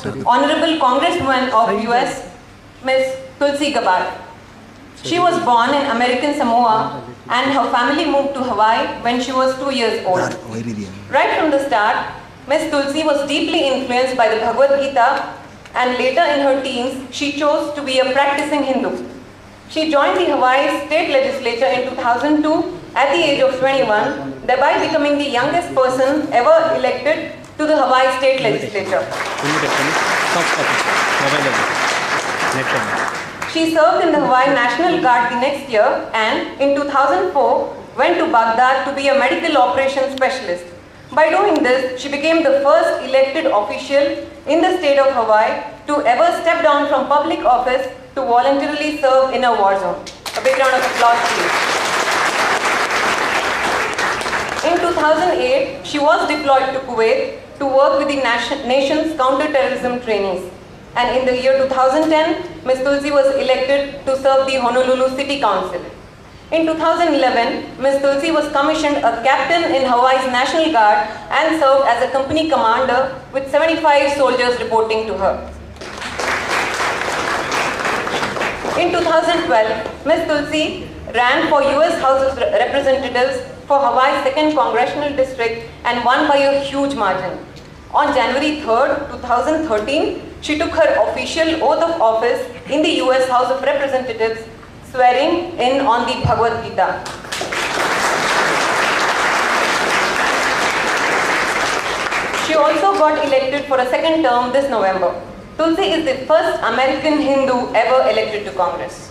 Honorable Congresswoman of US, Ms. Tulsi Gabbard. She was born in American Samoa and her family moved to Hawaii when she was 2 years old. Right from the start, Ms. Tulsi was deeply influenced by the Bhagavad Gita, and later in her teens, she chose to be a practicing Hindu. She joined the Hawaii state legislature in 2002 at the age of 21, thereby becoming the youngest person ever elected to the Hawaii state legislature. She served in the Hawaii National Guard the next year and in 2004 went to Baghdad to be a medical operations specialist. By doing this, she became the first elected official in the state of Hawaii to ever step down from public office to voluntarily serve in a war zone. A big round of applause, please. In 2008, she was deployed to Kuwait to work with the nation's counter-terrorism trainees. And in the year 2010, Ms. Tulsi was elected to serve the Honolulu City Council. In 2011, Ms. Tulsi was commissioned a captain in Hawaii's National Guard and served as a company commander with 75 soldiers reporting to her. In 2012, Ms. Tulsi ran for US House of Representatives for Hawaii's 2nd Congressional District and won by a huge margin. On January 3rd, 2013, she took her official oath of office in the US House of Representatives, swearing in on the Bhagavad Gita. She also got elected for a second term this November. Tulsi is the first American Hindu ever elected to Congress.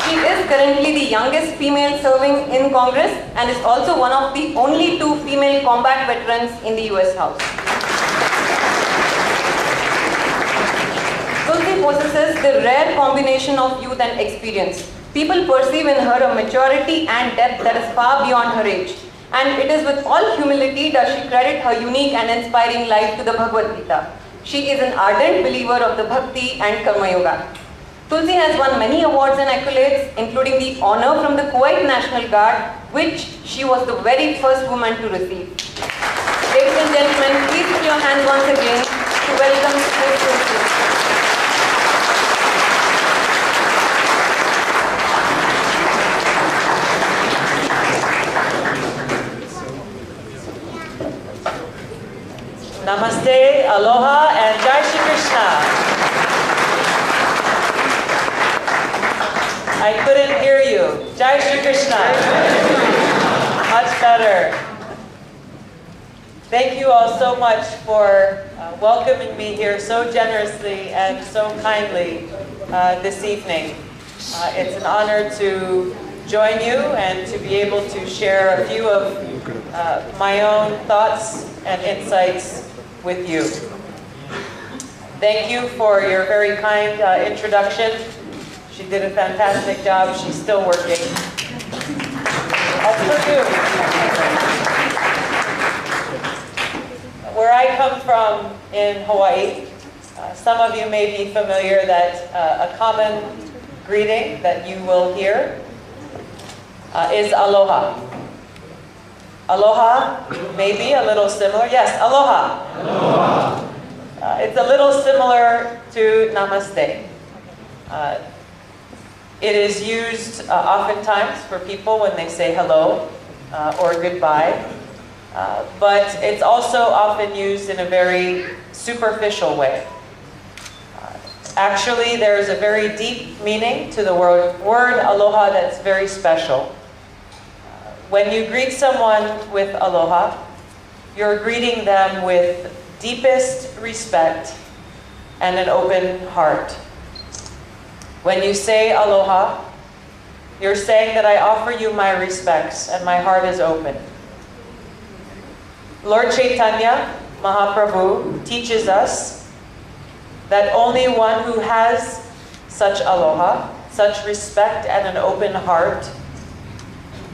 She is currently the youngest female serving in Congress and is also one of the only 2 female combat veterans in the US House. Tulsi possesses the rare combination of youth and experience. People perceive in her a maturity and depth that is far beyond her age. And it is with all humility does she credit her unique and inspiring life to the Bhagavad Gita. She is an ardent believer of the Bhakti and Karma Yoga. Tulsi has won many awards and accolades, including the honor from the Kuwait National Guard, which she was the very first woman to receive. Ladies and gentlemen, please put your hands once again to welcome Ms. Tulsi. Namaste, aloha, and Jai Shri Krishna. I couldn't hear you. Jai Shri Krishna. Much better. Thank you all so much for welcoming me here so generously and so kindly this evening. It's an honor to join you and to be able to share a few of my own thoughts and insights with you. Thank you for your very kind introduction. She did a fantastic job. She's still working. As for you. Where I come from in Hawaii, some of you may be familiar that a common greeting that you will hear is aloha. Aloha may be a little similar. Yes, aloha. Aloha. It's a little similar to namaste. It is used oftentimes for people when they say hello or goodbye, but it's also often used in a very superficial way. Actually, there is a very deep meaning to the word aloha that's very special. When you greet someone with aloha, you're greeting them with deepest respect and an open heart. When you say aloha, you're saying that I offer you my respects and my heart is open. Lord Chaitanya Mahaprabhu teaches us that only one who has such aloha, such respect and an open heart,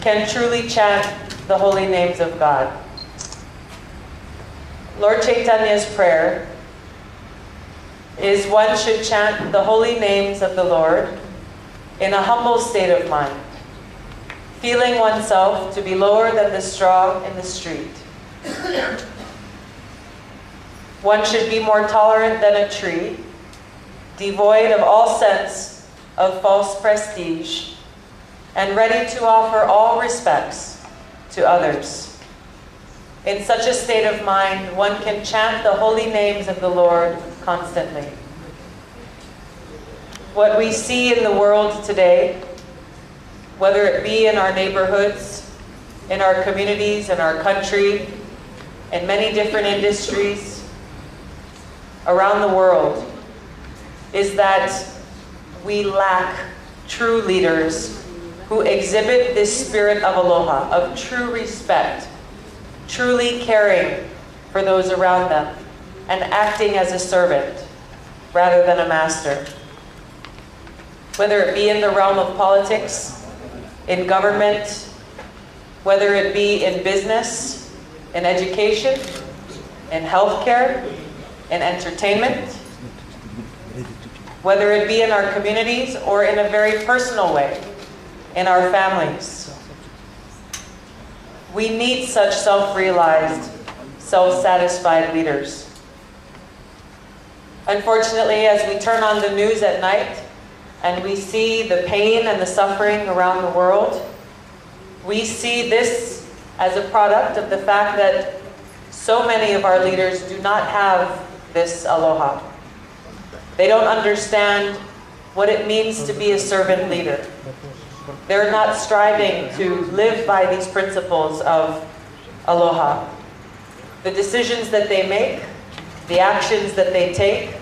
can truly chant the holy names of God. Lord Chaitanya's prayer is one should chant the holy names of the Lord in a humble state of mind, feeling oneself to be lower than the straw in the street. One should be more tolerant than a tree, devoid of all sense of false prestige, and ready to offer all respects to others. In such a state of mind, one can chant the holy names of the Lord constantly. What we see in the world today, whether it be in our neighborhoods, in our communities, in our country, in many different industries around the world, is that we lack true leaders who exhibit this spirit of aloha, of true respect, truly caring for those around them, and acting as a servant rather than a master. Whether it be in the realm of politics, in government, whether it be in business, in education, in healthcare, in entertainment, whether it be in our communities or in a very personal way, in our families. We need such self-realized, self-satisfied leaders. Unfortunately, as we turn on the news at night and we see the pain and the suffering around the world, we see this as a product of the fact that so many of our leaders do not have this aloha. They don't understand what it means to be a servant leader. They're not striving to live by these principles of aloha. The decisions that they make, the actions that they take,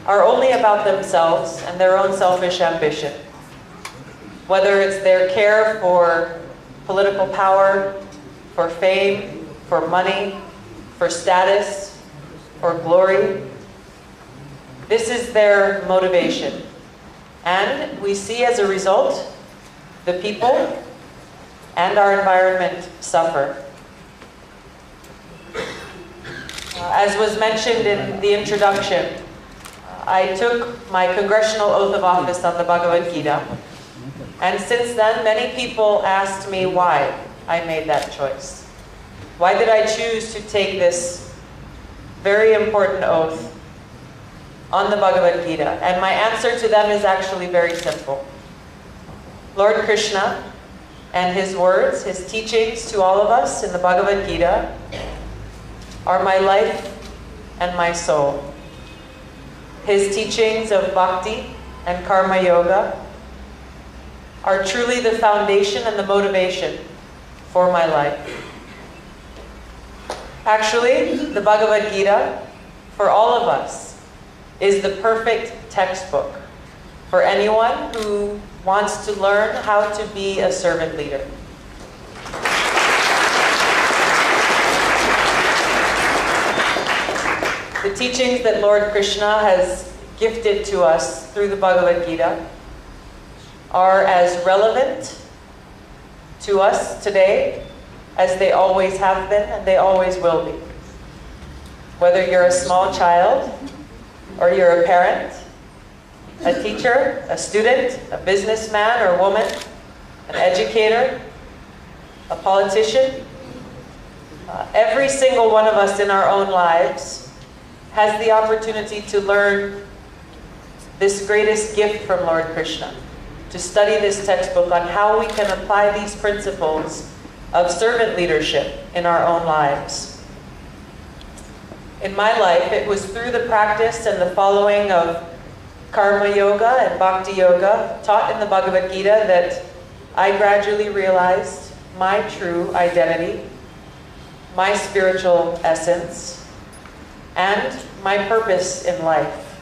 are only about themselves and their own selfish ambition. Whether it's their care for political power, for fame, for money, for status, for glory, this is their motivation. And we see as a result, the people and our environment suffer. As was mentioned in the introduction, I took my congressional oath of office on the Bhagavad Gita. And since then, many people asked me why I made that choice. Why did I choose to take this very important oath on the Bhagavad Gita? And my answer to them is actually very simple. Lord Krishna and his words, his teachings to all of us in the Bhagavad Gita are my life and my soul. His teachings of bhakti and karma yoga are truly the foundation and the motivation for my life. Actually, the Bhagavad Gita, for all of us, is the perfect textbook for anyone who wants to learn how to be a servant leader. The teachings that Lord Krishna has gifted to us through the Bhagavad Gita are as relevant to us today as they always have been and they always will be. Whether you're a small child, or you're a parent, a teacher, a student, a businessman or woman, an educator, a politician, every single one of us in our own lives has the opportunity to learn this greatest gift from Lord Krishna, to study this textbook on how we can apply these principles of servant leadership in our own lives. In my life, it was through the practice and the following of karma yoga and bhakti yoga taught in the Bhagavad Gita that I gradually realized my true identity, my spiritual essence, and my purpose in life.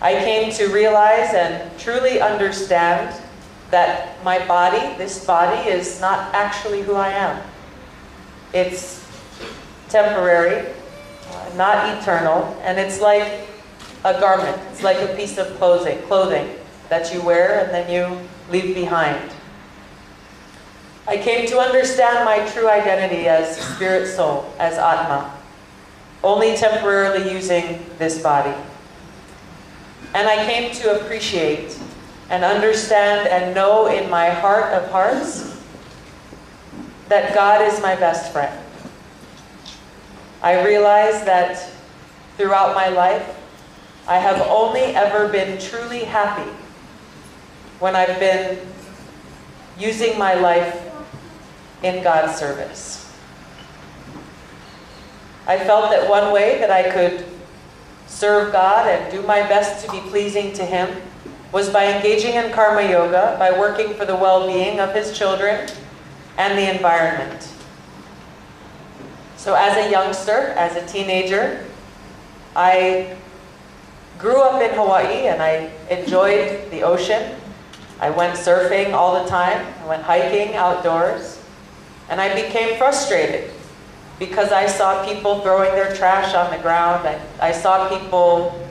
I came to realize and truly understand that my body, this body, is not actually who I am. It's temporary, not eternal, and it's like a garment. It's like a piece of clothing that you wear and then you leave behind. I came to understand my true identity as spirit soul, as Atma, only temporarily using this body. And I came to appreciate and understand and know in my heart of hearts that God is my best friend. I realize that throughout my life, I have only ever been truly happy when I've been using my life in God's service. I felt that one way that I could serve God and do my best to be pleasing to Him was by engaging in karma yoga, by working for the well-being of His children and the environment. So as a youngster, as a teenager, I grew up in Hawaii and I enjoyed the ocean. I went surfing all the time. I went hiking outdoors. And I became frustrated because I saw people throwing their trash on the ground. I saw people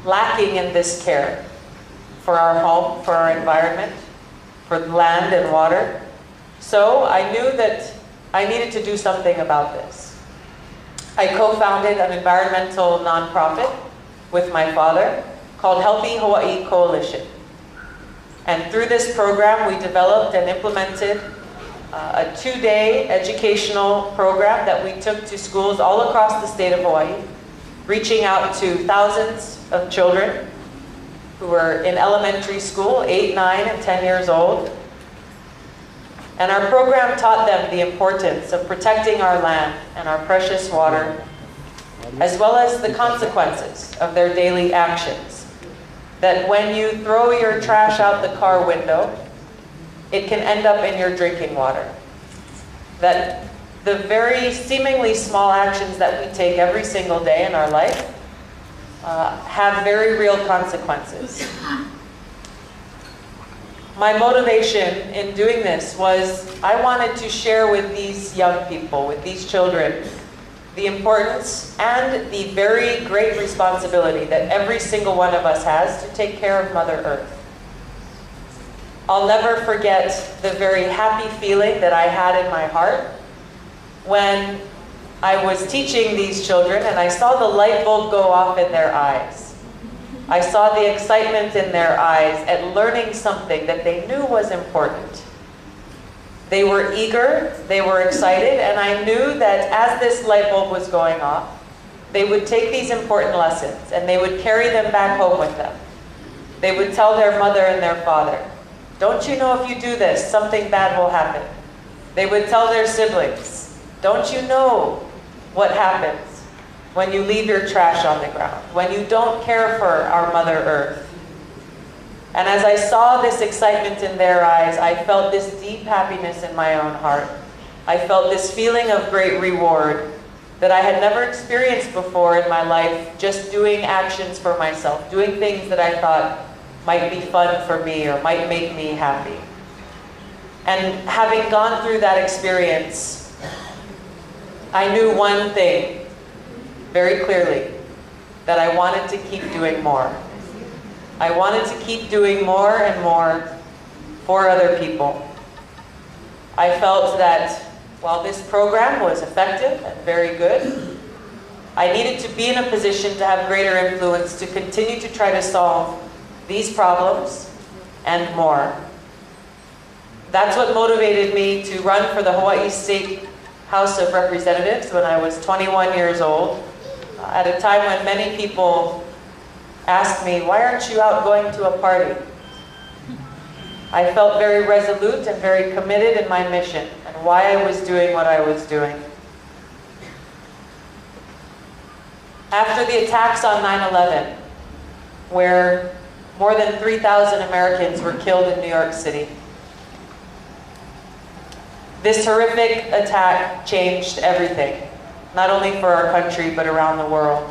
lacking in this care for our home, for our environment, for land and water. So I knew that I needed to do something about this. I co-founded an environmental nonprofit with my father called Healthy Hawaii Coalition. And through this program, we developed and implemented a 2-day educational program that we took to schools all across the state of Hawaii, reaching out to thousands of children who were in elementary school, 8, 9, and 10 years old. And our program taught them the importance of protecting our land and our precious water, as well as the consequences of their daily actions. That when you throw your trash out the car window, it can end up in your drinking water. That the very seemingly small actions that we take every single day in our life have very real consequences. My motivation in doing this was I wanted to share with these young people, with these children, the importance and the very great responsibility that every single one of us has to take care of Mother Earth. I'll never forget the very happy feeling that I had in my heart when I was teaching these children and I saw the light bulb go off in their eyes. I saw the excitement in their eyes at learning something that they knew was important. They were eager, they were excited, and I knew that as this light bulb was going off, they would take these important lessons and they would carry them back home with them. They would tell their mother and their father, "Don't you know if you do this, something bad will happen?" They would tell their siblings, "Don't you know what happens when you leave your trash on the ground, when you don't care for our Mother Earth?" And as I saw this excitement in their eyes, I felt this deep happiness in my own heart. I felt this feeling of great reward that I had never experienced before in my life, just doing actions for myself, doing things that I thought might be fun for me or might make me happy. And having gone through that experience, I knew one thing very clearly, that I wanted to keep doing more. I wanted to keep doing more and more for other people. I felt that while this program was effective and very good, I needed to be in a position to have greater influence to continue to try to solve these problems and more. That's what motivated me to run for the Hawaii State House of Representatives when I was 21 years old, at a time when many people asked me, "Why aren't you out going to a party?" I felt very resolute and very committed in my mission and why I was doing what I was doing. After the attacks on 9/11, where more than 3,000 Americans were killed in New York City, this horrific attack changed everything, not only for our country, but around the world.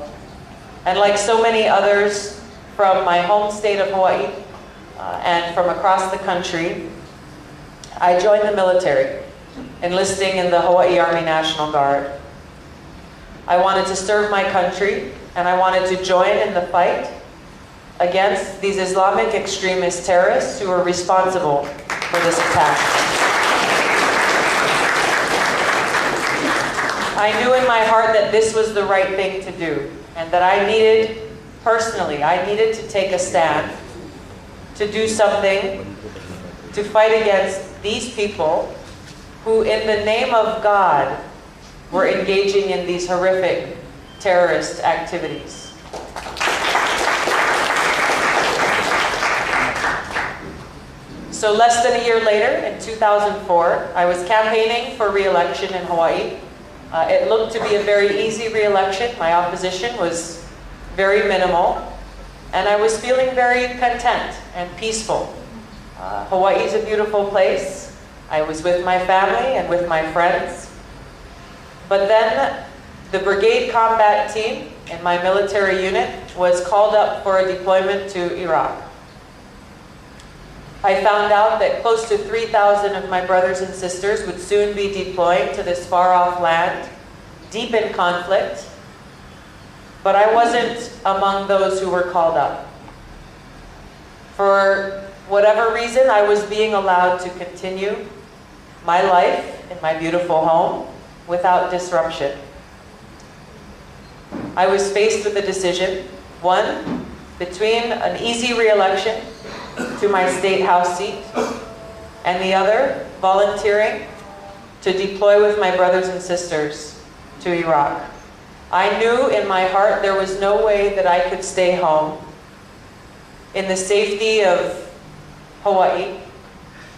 And like so many others from my home state of Hawaii and from across the country, I joined the military, enlisting in the Hawaii Army National Guard. I wanted to serve my country, and I wanted to join in the fight against these Islamic extremist terrorists who were responsible for this attack. I knew in my heart that this was the right thing to do, and that I needed, personally, I needed to take a stand to do something to fight against these people who, in the name of God, were engaging in these horrific terrorist activities. So less than a year later, in 2004, I was campaigning for re-election in Hawaii. It looked to be a very easy re-election. My opposition was very minimal, and I was feeling very content and peaceful. Hawaii is a beautiful place. I was with my family and with my friends. But then the brigade combat team in my military unit was called up for a deployment to Iraq. I found out that close to 3,000 of my brothers and sisters would soon be deploying to this far-off land, deep in conflict, but I wasn't among those who were called up. For whatever reason, I was being allowed to continue my life in my beautiful home without disruption. I was faced with a decision, one, between an easy re-election to my state house seat, and the other, volunteering to deploy with my brothers and sisters to Iraq. I knew in my heart there was no way that I could stay home in the safety of Hawaii,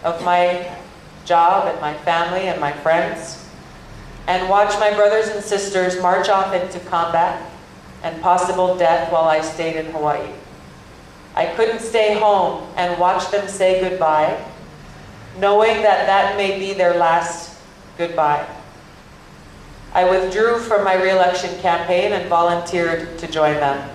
of my job and my family and my friends, and watch my brothers and sisters march off into combat and possible death while I stayed in Hawaii. I couldn't stay home and watch them say goodbye, knowing that that may be their last goodbye. I withdrew from my re-election campaign and volunteered to join them.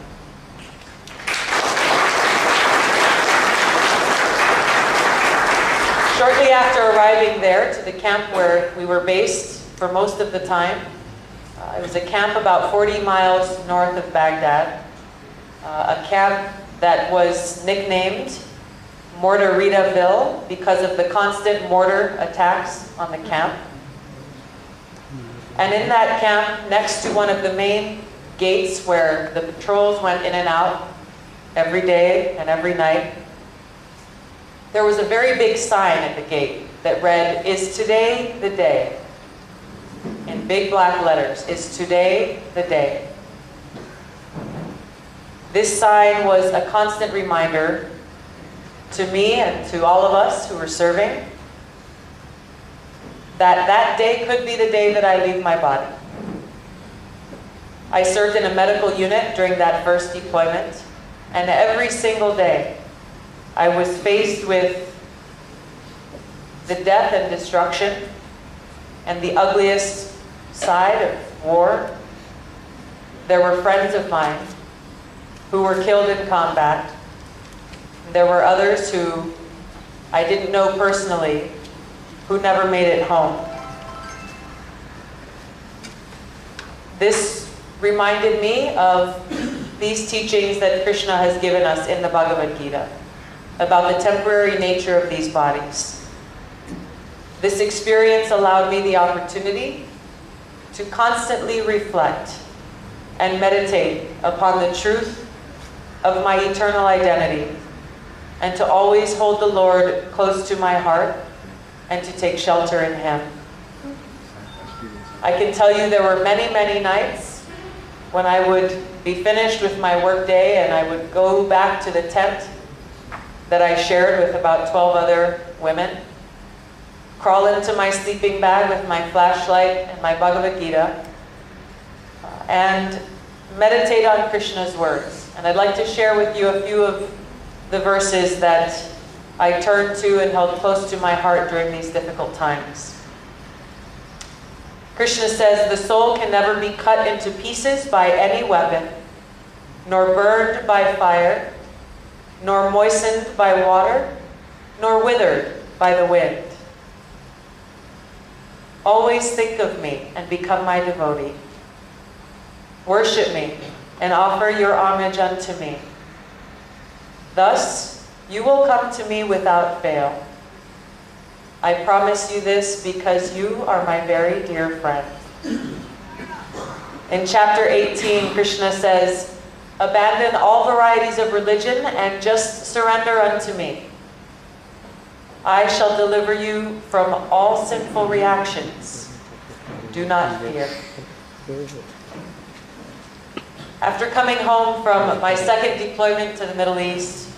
Shortly after arriving there to the camp where we were based for most of the time, it was a camp about 40 miles north of Baghdad, a camp that was nicknamed Mortaritaville because of the constant mortar attacks on the camp. And in that camp, next to one of the main gates where the patrols went in and out every day and every night, there was a very big sign at the gate that read, "Is today the day?" In big black letters, "Is today the day?" This sign was a constant reminder to me and to all of us who were serving that that day could be the day that I leave my body. I served in a medical unit during that first deployment, and every single day I was faced with the death and destruction and the ugliest side of war. There were friends of mine who were killed in combat. There were others who I didn't know personally who never made it home. This reminded me of these teachings that Krishna has given us in the Bhagavad Gita about the temporary nature of these bodies. This experience allowed me the opportunity to constantly reflect and meditate upon the truth of my eternal identity, and to always hold the Lord close to my heart and to take shelter in Him. I can tell you there were many, many nights when I would be finished with my work day and I would go back to the tent that I shared with about 12 other women, crawl into my sleeping bag with my flashlight and my Bhagavad Gita, and meditate on Krishna's words. And I'd like to share with you a few of the verses that I turned to and held close to my heart during these difficult times. Krishna says, "The soul can never be cut into pieces by any weapon, nor burned by fire, nor moistened by water, nor withered by the wind. Always think of me and become my devotee. Worship me and offer your homage unto me. Thus, you will come to me without fail. I promise you this because you are my very dear friend." In chapter 18, Krishna says, Abandon all varieties of religion and just surrender unto me. I shall deliver you from all sinful reactions. Do not fear. After coming home from my second deployment to the Middle East,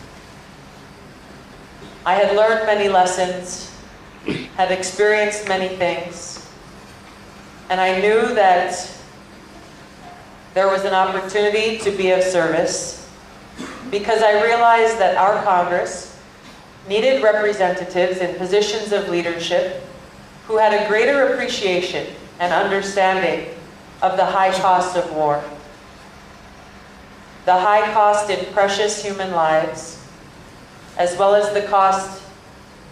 I had learned many lessons, had experienced many things, and I knew that there was an opportunity to be of service because I realized that our Congress needed representatives in positions of leadership who had a greater appreciation and understanding of the high cost of war, the high cost in precious human lives, as well as the cost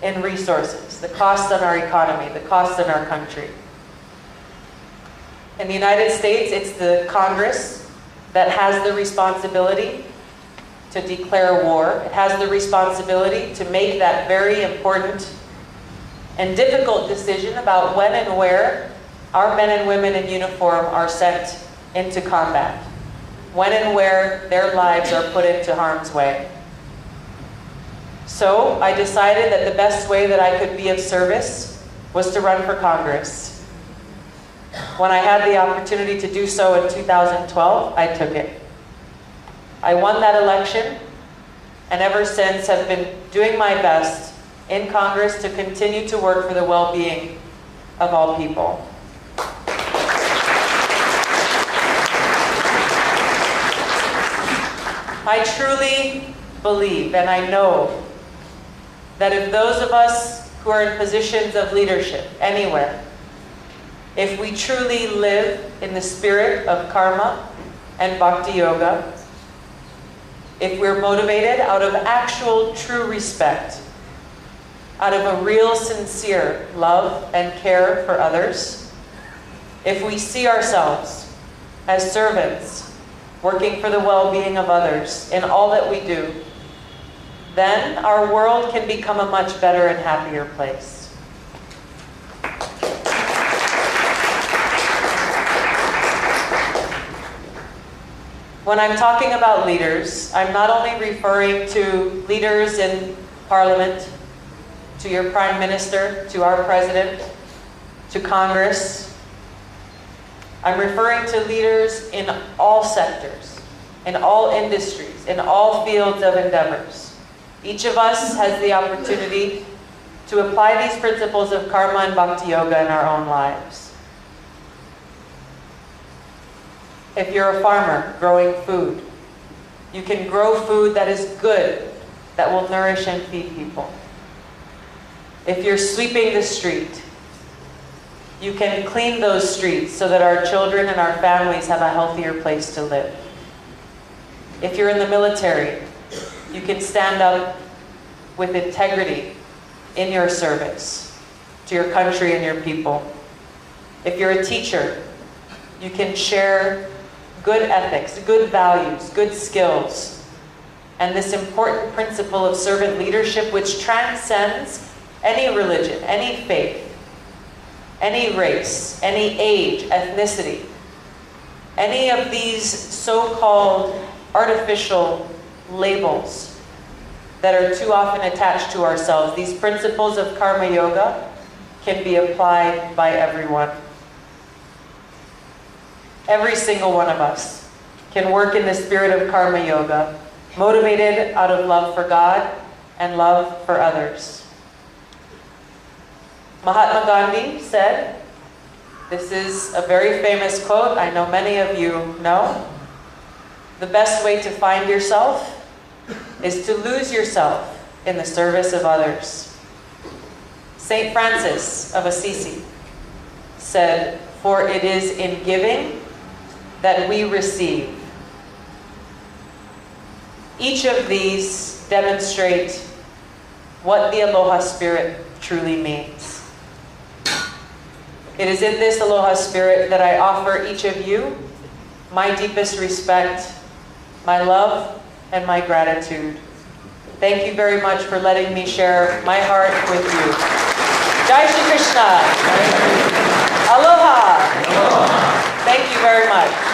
in resources, the cost on our economy, the cost on our country. In the United States, it's the Congress that has the responsibility to declare war. It has the responsibility to make that very important and difficult decision about when and where our men and women in uniform are sent into combat, when and where their lives are put into harm's way. So I decided that the best way that I could be of service was to run for Congress. When I had the opportunity to do so in 2012, I took it. I won that election, and ever since have been doing my best in Congress to continue to work for the well-being of all people. I truly believe, and I know, that if those of us who are in positions of leadership anywhere, if we truly live in the spirit of karma and bhakti yoga, if we're motivated out of actual true respect, out of a real sincere love and care for others, if we see ourselves as servants working for the well-being of others in all that we do, then our world can become a much better and happier place. When I'm talking about leaders, I'm not only referring to leaders in Parliament, to your Prime Minister, to our President, to Congress. I'm referring to leaders in all sectors, in all industries, in all fields of endeavors. Each of us has the opportunity to apply these principles of karma and bhakti yoga in our own lives. If you're a farmer growing food, you can grow food that is good, that will nourish and feed people. If you're sweeping the street, you can clean those streets so that our children and our families have a healthier place to live. If you're in the military, you can stand up with integrity in your service to your country and your people. If you're a teacher, you can share good ethics, good values, good skills, and this important principle of servant leadership which transcends any religion, any faith, any race, any age, ethnicity, any of these so-called artificial labels that are too often attached to ourselves. These principles of karma yoga can be applied by everyone. Every single one of us can work in the spirit of karma yoga, motivated out of love for God and love for others. Mahatma Gandhi said, this is a very famous quote, I know many of you know, the best way to find yourself is to lose yourself in the service of others. Saint Francis of Assisi said, for it is in giving that we receive. Each of these demonstrate what the Aloha Spirit truly means. It is in this Aloha Spirit that I offer each of you my deepest respect, my love, and my gratitude. Thank you very much for letting me share my heart with you. Jai Shri Krishna! Aloha! Thank you very much.